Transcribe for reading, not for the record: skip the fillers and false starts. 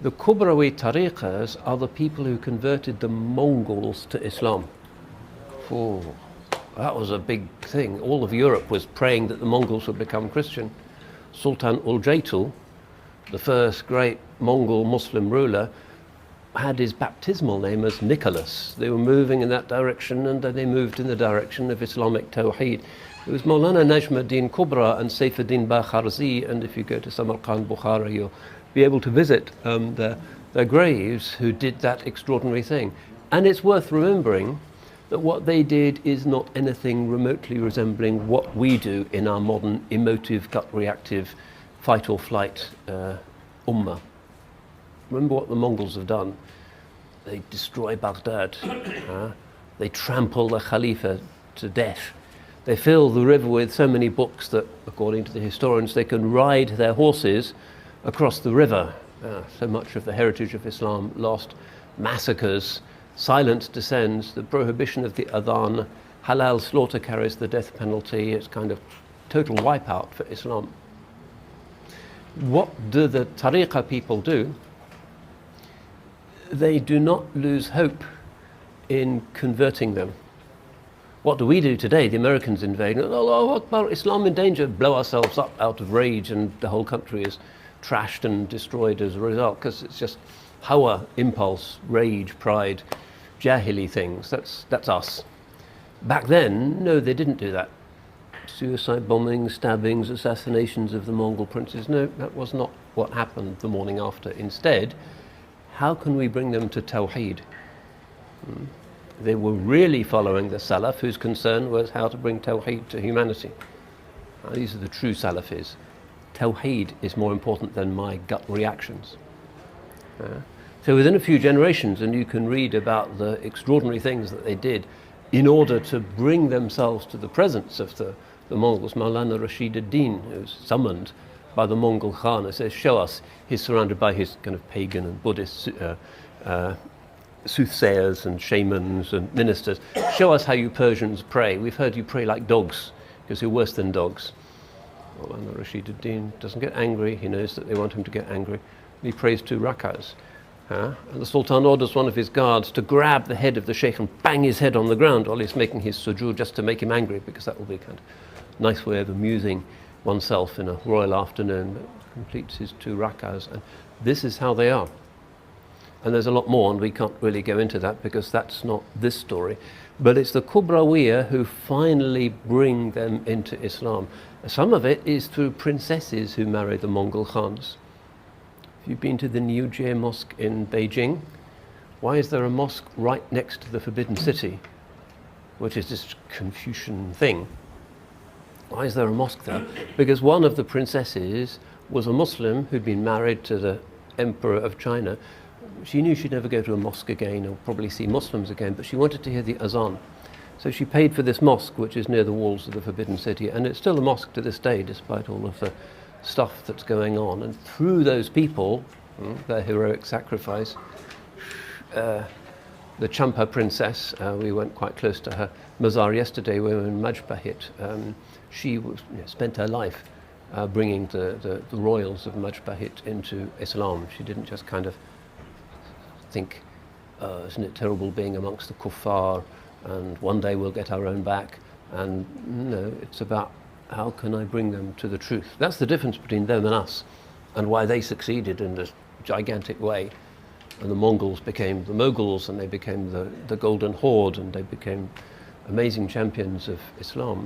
The Kubrawi tariqas are the people who converted the Mongols to Islam. Oh, that was a big thing. All of Europe was praying that the Mongols would become Christian. Sultan Öljaitü, the first great Mongol Muslim ruler, had his baptismal name as Nicholas. They were moving in that direction, and then they moved in the direction of Islamic Tawheed. It was Maulana Najmuddin Kubra and Saifuddin Bakharzi, and if you go to Samarkand, Bukhara, you'll be able to visit their graves, who did that extraordinary thing. And it's worth remembering that what they did is not anything remotely resembling what we do in our modern emotive, gut-reactive, fight or flight ummah. Remember what the Mongols have done. They destroy Baghdad. They trample the Khalifa to death. They fill the river with so many books that, according to the historians, they can ride their horses across the river. So much of the heritage of Islam lost. Massacres, silent descends, the prohibition of the adhan, halal slaughter carries the death penalty. It's kind of total wipeout for Islam. What do the tariqa people do? They do not lose hope in converting them. What do we do today? The Americans invade. Allahu Akbar, Islam in danger. Blow ourselves up out of rage, and the whole country is trashed and destroyed as a result, because it's just hawa, impulse, rage, pride, jahili things. That's us. Back then, no, they didn't do that. Suicide bombings, stabbings, assassinations of the Mongol princes. No, that was not what happened the morning after. Instead, how can we bring them to Tawheed? They were really following the Salaf, whose concern was how to bring Tawheed to humanity. These are the true Salafis. Tawheed is more important than my gut reactions. So within a few generations, and you can read about the extraordinary things that they did in order to bring themselves to the presence of the Mongols. Maulana Rashid ad-Din, who was summoned by the Mongol Khan, and says, show us. He's surrounded by his kind of pagan and Buddhist soothsayers and shamans and ministers. Show us how you Persians pray. We've heard you pray like dogs, because you're worse than dogs. Maulana Rashid ad-Din doesn't get angry. He knows that they want him to get angry. He prays 2 rak'ahs. And the Sultan orders one of his guards to grab the head of the Sheikh and bang his head on the ground while he's making his sujood, just to make him angry, because that will be a kind of nice way of amusing oneself in a royal afternoon. But completes his 2 rak'ahs, and this is how they are. And there's a lot more, and we can't really go into that because that's not this story. But it's the Kubrawiya who finally bring them into Islam. Some of it is through princesses who marry the Mongol Khans. If you've been to the Niujie Mosque in Beijing, why is there a mosque right next to the Forbidden City, which is this Confucian thing? Why is there a mosque there? Because one of the princesses was a Muslim who'd been married to the Emperor of China. She knew she'd never go to a mosque again or probably see Muslims again, but she wanted to hear the azan. So she paid for this mosque, which is near the walls of the Forbidden City, and it's still a mosque to this day, despite all of the stuff that's going on. And through those people, their heroic sacrifice, the Champa princess, we went quite close to her mazar yesterday. We were in Majbahit. She spent her life bringing the royals of Majbahit into Islam. She didn't just kind of think, isn't it terrible being amongst the kuffar, and one day we'll get our own back. And no, it's about how can I bring them to the truth. That's the difference between them and us, and why they succeeded in this gigantic way. And the Mongols became the Moguls, and they became the Golden Horde, and they became amazing champions of Islam.